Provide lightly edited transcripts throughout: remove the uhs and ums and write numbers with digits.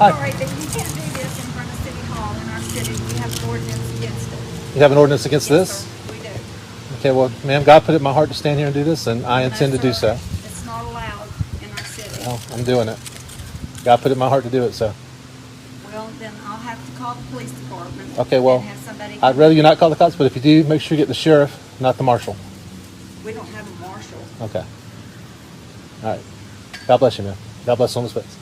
Hi. All right, then you can't do this in front of City Hall in our city. We have an ordinance against it. You have an ordinance against Yes, this? sir, we do. Okay, well, ma'am, God put it in my heart to stand here and do this, and I No, intend to do sir. so. It's not allowed in our city. Well, I'm doing it. God put it in my heart to do it, so. Well, then I'll have to call the police department. Okay, well, and have somebody I'd rather you not call the cops, but if you do, make sure you get the sheriff, not the marshal. We don't have a marshal. Okay. All right. God bless you, man. God bless homeless vets.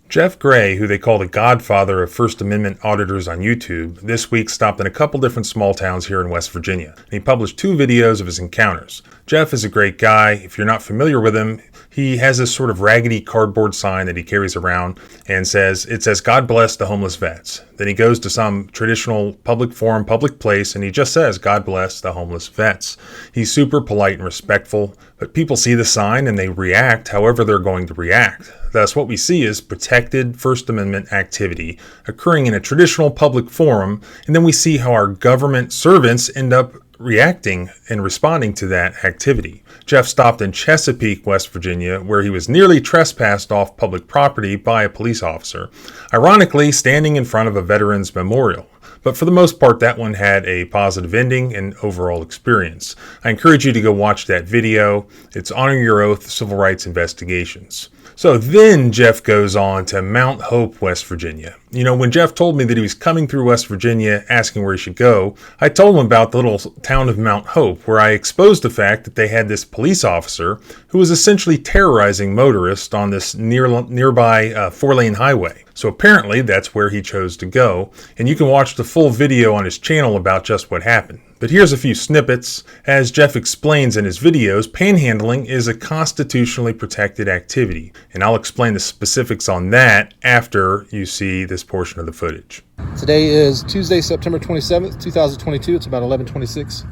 Jeff Gray, who they call the Godfather of First Amendment auditors on YouTube, this week stopped in a couple different small towns here in West Virginia, and he published 2 videos of his encounters. Jeff is a great guy. If you're not familiar with him, he has this sort of raggedy cardboard sign that he carries around and it says, "God bless the homeless vets." Then he goes to some traditional public forum, public place, and he just says, "God bless the homeless vets." He's super polite and respectful, but people see the sign and they react however they're going to react. Thus, what we see is protected First Amendment activity occurring in a traditional public forum, and then we see how our government servants end up reacting and responding to that activity. Jeff stopped in Chesapeake, West Virginia, where he was nearly trespassed off public property by a police officer, ironically standing in front of a veterans memorial. But for the most part, that one had a positive ending and overall experience. I encourage you to go watch that video. It's Honor Your Oath, Civil Rights Investigations. So then Jeff goes on to Mount Hope, West Virginia. You know, when Jeff told me that he was coming through West Virginia asking where he should go, I told him about the little town of Mount Hope, where I exposed the fact that they had this police officer who was essentially terrorizing motorists on this nearby 4-lane highway. So apparently that's where he chose to go, and you can watch the full video on his channel about just what happened. But here's a few snippets. As Jeff explains in his videos, panhandling is a constitutionally protected activity, and I'll explain the specifics on that after you see this portion of the footage. Today is Tuesday, September 27th, 2022. It's about 11:26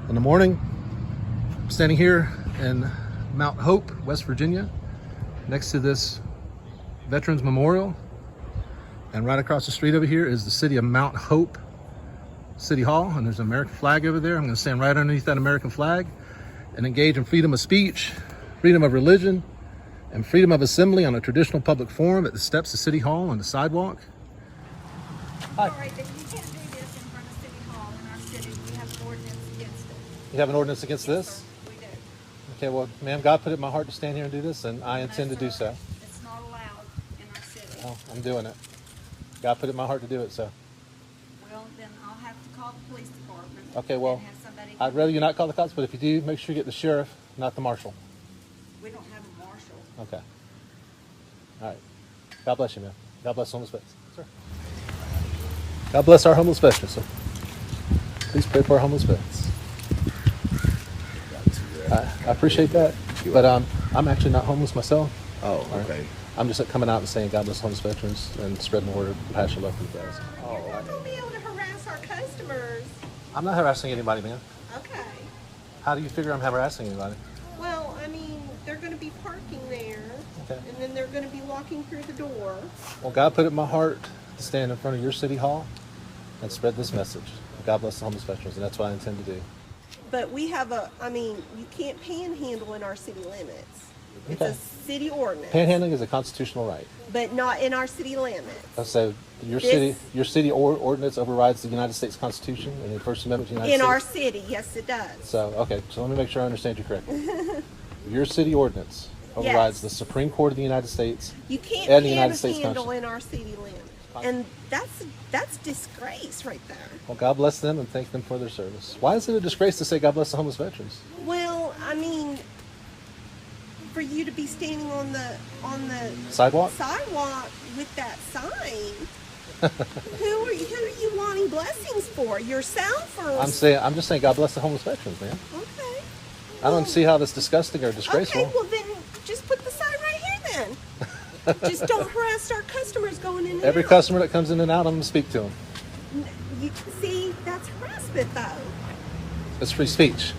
in the morning. I'm standing here in Mount Hope, West Virginia, next to this Veterans Memorial. And right across the street over here is the city of Mount Hope City Hall, and there's an American flag over there. I'm going to stand right underneath that American flag and engage in freedom of speech, freedom of religion, and freedom of assembly on a traditional public forum at the steps of City Hall on the sidewalk. Hi. All right, then you can't do this in front of City Hall in our city. We have an ordinance against it. You have an ordinance against Yes, this? sir, we do. Okay, well, ma'am, God put it in my heart to stand here and do this, and I intend to do so. It's not allowed in our city. Well, I'm doing it. God put it in my heart to do it, so. Well, then I'll have to call the police department. Okay, well, and have somebody I'd rather you not call the cops, but if you do, make sure you get the sheriff, not the marshal. We don't have a marshal. Okay. All right. God bless you, man. God bless homeless vets. Sir. God bless our homeless veterans, sir. Please pray for our homeless vets. I appreciate that, but I'm actually not homeless myself. Oh, All right? okay. I'm just coming out and saying God bless homeless veterans and spreading the word of compassion, love for you guys. You're not going to be able to harass our customers. I'm not harassing anybody, man. Okay. How do you figure I'm harassing anybody? Well, I mean, they're going to be parking there, Okay. and then they're going to be walking through the door. Well, God put it in my heart to stand in front of your city hall and spread this message. God bless the homeless veterans, and that's what I intend to do. But we have you can't panhandle in our city limits. It's Okay. a city ordinance. Panhandling is a constitutional right. But not in our city limits. So your This- city ordinance overrides the United States Constitution and the First Amendment to the United In our States. city, yes, it does. So okay, so let me make sure I understand you correctly. Your city ordinance overrides Yes. the Supreme Court of the United States. You can't And the United States panhandle Constitution. in our city limits. And that's disgrace right there. Well, God bless them and thank them for their service. Why is it a disgrace to say God bless the homeless veterans? Well, I mean, for you to be standing on the Sidewalk? with that sign, who are you wanting blessings for? Yourself or? I'm just saying God bless the homeless veterans, man. Okay. I don't see how that's disgusting or disgraceful. Okay, well then just put the sign right here then. Just don't harass our customers going in and Every out. customer that comes in and out, I'm going to speak to them. You see, that's harassment though. It's free speech.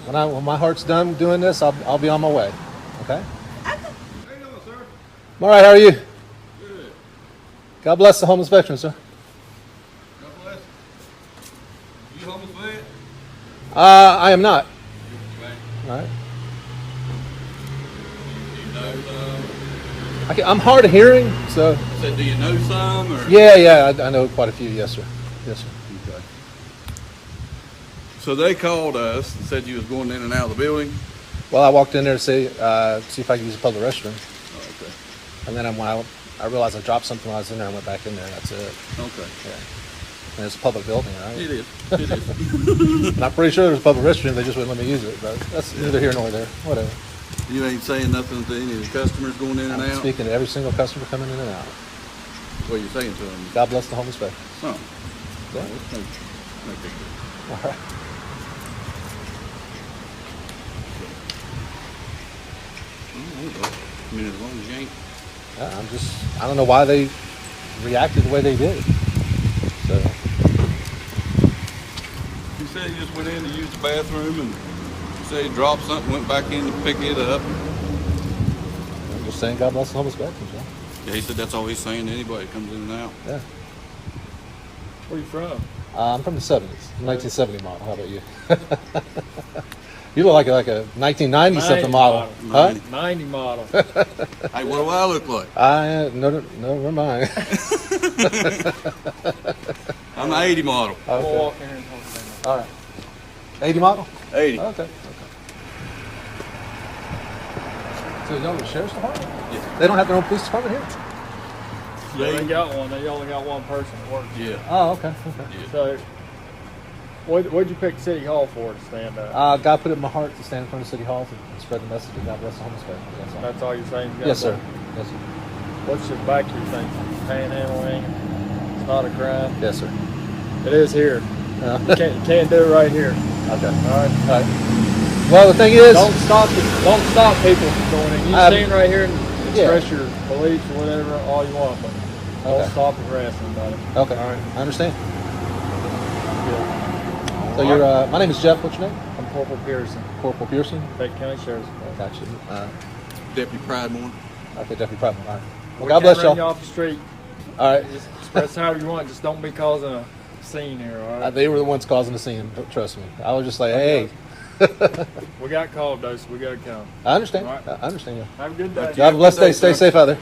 When my heart's done doing this, I'll be on my way. Okay? Okay. I'm all right. How are you? Good. God bless the homeless veterans, sir. God bless. You homeless vet? I am not. Right. All right. You know some? I'm hard of hearing, so I said, do you know some? Or? yeah, I know quite a few. Yes, sir. Yes, sir. Okay. So they called us and said you was going in and out of the building. Well, I walked in there to see if I could use a public restroom, Oh, okay. and then I realized I dropped something when I was in there and went back in there. That's it. Okay. Yeah. And it's a public building, right? It is. It is. And I'm pretty sure there's a public restroom. They just wouldn't let me use it. But that's neither here nor there. Whatever. You ain't saying nothing to any of the customers going in and I'm out? speaking to every single customer coming in and out. What are you saying to them? God bless the homeless veterans. Oh. Yeah. No big deal. All right. I mean, as long as you ain't. I don't know why they reacted the way they did. So, You said you just went in to use the bathroom and you said you dropped something, went back in to pick it up. I'm just saying God bless the homeless veterans, yeah. Yeah, he said that's all he's saying to anybody that comes in and out. Yeah. Where you from? I'm from the 70s, 1970 model. How about you? You look like a 1990 something model. Huh? 90 model. Hey, what do I look like? No, never mind. I'm an 80 model. We'll Okay. walk in here and talk about All right. 80 model? 80. Okay. So y'all the sheriff's department? Yeah. They don't have their own police department here? it. They ain't got one. They only got one person that works. Yeah. Oh, okay. Yeah. So, what'd you pick City Hall for to stand up? God put it in my heart to stand in front of City Hall to spread the message of God bless the homeless veterans. That's all. That's all you're saying? You got Yes, sir. one? Yes, sir. What's your back your thing? Panhandling? It's not a crime. Yes, sir. It is here. Yeah. You can't do it right here. Okay. All right. All right. Well, the thing is, Don't stop people from going in. You stand right here and yeah. express your beliefs or whatever all you want, but don't Okay. stop and harass anybody. Okay. All right. I understand. Good. So you're, my name is Jeff. What's your name? I'm Corporal Pearson, Corporal Pearson. Fayette County Sheriff's Department. Gotcha. Deputy Pridemore. Okay, Deputy Problem. All right. Well, We God can't bless run y'all. you off the street. All right. Just express however you want. Just don't be causing a scene here, all right? They were the ones causing the scene. Trust me. I was just like, hey. We got called, though, so we got to come. I understand. All right. I understand you. Have a good day. God bless. Stay safe out there.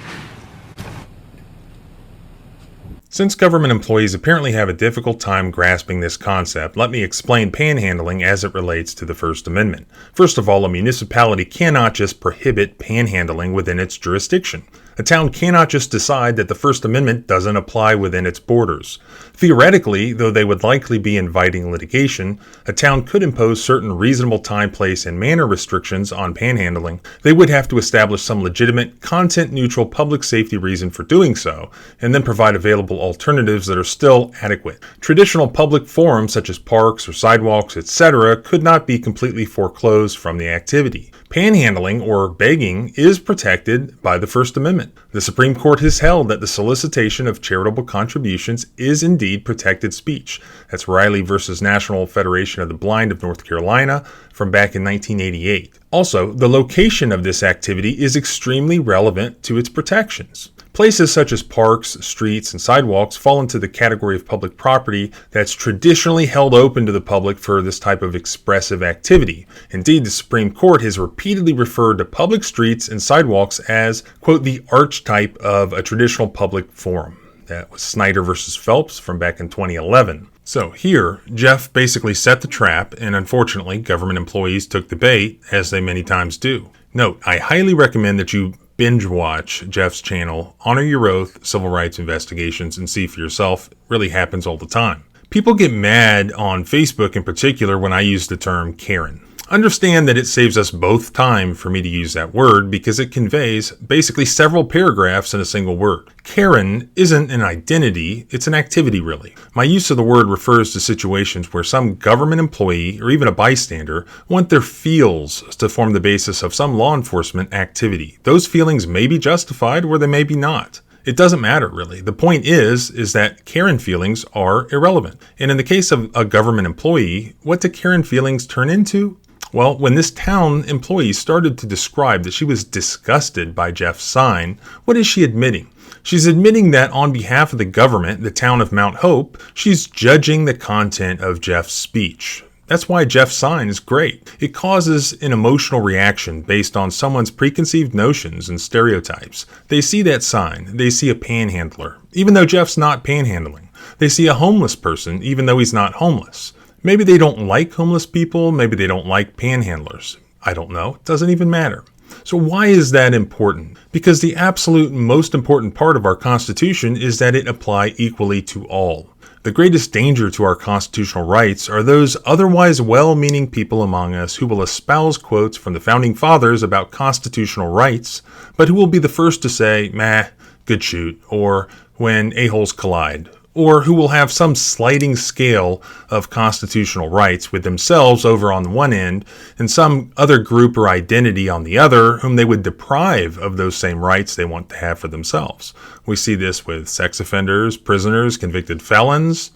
Since government employees apparently have a difficult time grasping this concept, let me explain panhandling as it relates to the First Amendment. First of all, a municipality cannot just prohibit panhandling within its jurisdiction. A town cannot just decide that the First Amendment doesn't apply within its borders. Theoretically, though they would likely be inviting litigation, a town could impose certain reasonable time, place, and manner restrictions on panhandling. They would have to establish some legitimate, content-neutral public safety reason for doing so, and then provide available alternatives that are still adequate. Traditional public forums such as parks or sidewalks, etc., could not be completely foreclosed from the activity. Panhandling, or begging, is protected by the First Amendment. The Supreme Court has held that the solicitation of charitable contributions is indeed protected speech. That's Riley versus National Federation of the Blind of North Carolina from back in 1988. Also, the location of this activity is extremely relevant to its protections. Places such as parks, streets, and sidewalks fall into the category of public property that's traditionally held open to the public for this type of expressive activity. Indeed, the Supreme Court has repeatedly referred to public streets and sidewalks as, quote, the archetype of a traditional public forum. That was Snyder versus Phelps from back in 2011. So here, Jeff basically set the trap, and unfortunately, government employees took the bait, as they many times do. Note, I highly recommend that you binge watch Jeff's channel, Honor Your Oath, Civil Rights Investigations, and see for yourself. It really happens all the time. People get mad on Facebook in particular when I use the term Karen. Understand that it saves us both time for me to use that word because it conveys basically several paragraphs in a single word. Karen isn't an identity, it's an activity really. My use of the word refers to situations where some government employee or even a bystander want their feels to form the basis of some law enforcement activity. Those feelings may be justified or they may be not. It doesn't matter, really. The point is that Karen feelings are irrelevant. And in the case of a government employee, what do Karen feelings turn into? Well, when this town employee started to describe that she was disgusted by Jeff's sign, what is she admitting? She's admitting that on behalf of the government, the town of Mount Hope, she's judging the content of Jeff's speech. That's why Jeff's sign is great. It causes an emotional reaction based on someone's preconceived notions and stereotypes. They see that sign, they see a panhandler, even though Jeff's not panhandling. They see a homeless person, even though he's not homeless. Maybe they don't like homeless people, maybe they don't like panhandlers. I don't know, it doesn't even matter. So why is that important? Because the absolute most important part of our Constitution is that it apply equally to all. The greatest danger to our constitutional rights are those otherwise well-meaning people among us who will espouse quotes from the Founding Fathers about constitutional rights, but who will be the first to say, meh, good shoot, or when a-holes collide, or who will have some sliding scale of constitutional rights with themselves over on one end and some other group or identity on the other whom they would deprive of those same rights they want to have for themselves. We see this with sex offenders, prisoners, convicted felons,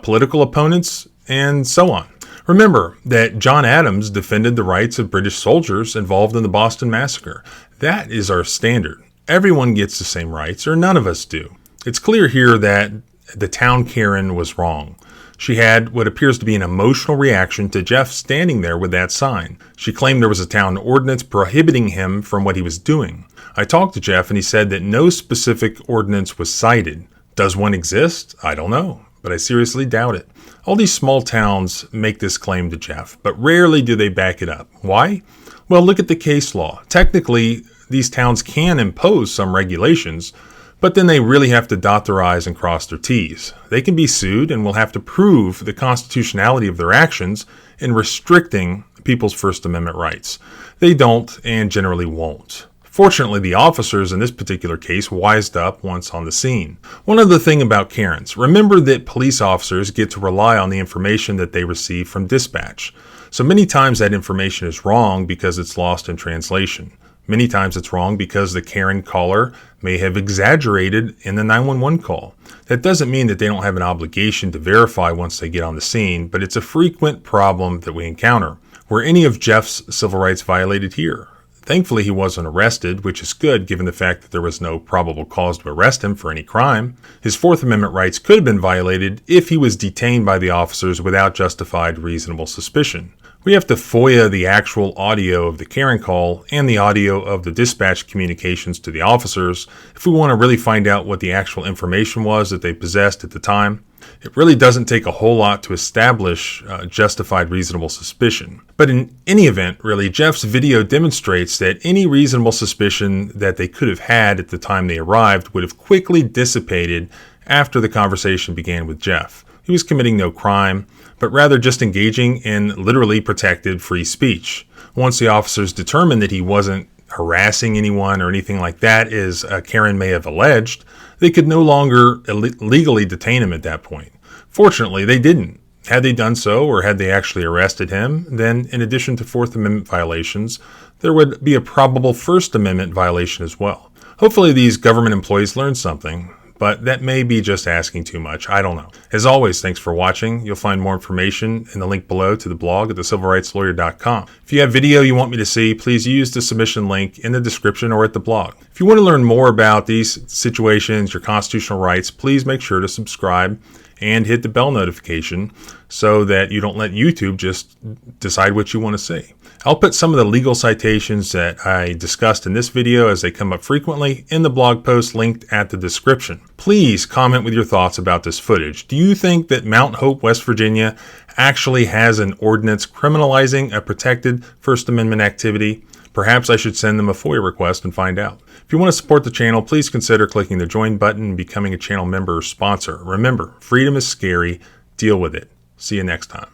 political opponents, and so on. Remember that John Adams defended the rights of British soldiers involved in the Boston Massacre. That is our standard. Everyone gets the same rights, or none of us do. It's clear here that the town Karen was wrong. She had what appears to be an emotional reaction to Jeff standing there with that sign. She claimed there was a town ordinance prohibiting him from what he was doing. I talked to Jeff and he said that no specific ordinance was cited. Does one exist? I don't know, but I seriously doubt it. All these small towns make this claim to Jeff, but rarely do they back it up. Why? Well, look at the case law. Technically, these towns can impose some regulations, but then they really have to dot their I's and cross their T's. They can be sued and will have to prove the constitutionality of their actions in restricting people's First Amendment rights. They don't and generally won't. Fortunately, the officers in this particular case wised up once on the scene. One other thing about Karens, remember that police officers get to rely on the information that they receive from dispatch. So many times that information is wrong because it's lost in translation. Many times it's wrong because the Karen caller may have exaggerated in the 911 call. That doesn't mean that they don't have an obligation to verify once they get on the scene, but it's a frequent problem that we encounter. Were any of Jeff's civil rights violated here? Thankfully, he wasn't arrested, which is good given the fact that there was no probable cause to arrest him for any crime. His Fourth Amendment rights could have been violated if he was detained by the officers without justified reasonable suspicion. We have to FOIA the actual audio of the Karen call and the audio of the dispatch communications to the officers if we want to really find out what the actual information was that they possessed at the time. It really doesn't take a whole lot to establish justified reasonable suspicion. But in any event, really, Jeff's video demonstrates that any reasonable suspicion that they could have had at the time they arrived would have quickly dissipated after the conversation began with Jeff. He was committing no crime, but rather just engaging in literally protected free speech. Once the officers determined that he wasn't harassing anyone or anything like that, as Karen may have alleged, they could no longer legally detain him at that point. Fortunately, they didn't. Had they done so, or had they actually arrested him, then in addition to Fourth Amendment violations, there would be a probable First Amendment violation as well. Hopefully these government employees learned something, but that may be just asking too much. I don't know. As always, thanks for watching. You'll find more information in the link below to the blog at thecivilrightslawyer.com. If you have video you want me to see, please use the submission link in the description or at the blog. If you want to learn more about these situations, your constitutional rights, please make sure to subscribe and hit the bell notification so that you don't let YouTube just decide what you want to see. I'll put some of the legal citations that I discussed in this video as they come up frequently in the blog post linked at the description. Please comment with your thoughts about this footage. Do you think that Mount Hope, West Virginia actually has an ordinance criminalizing a protected First Amendment activity? Perhaps I should send them a FOIA request and find out. If you want to support the channel, please consider clicking the join button and becoming a channel member or sponsor. Remember, freedom is scary. Deal with it. See you next time.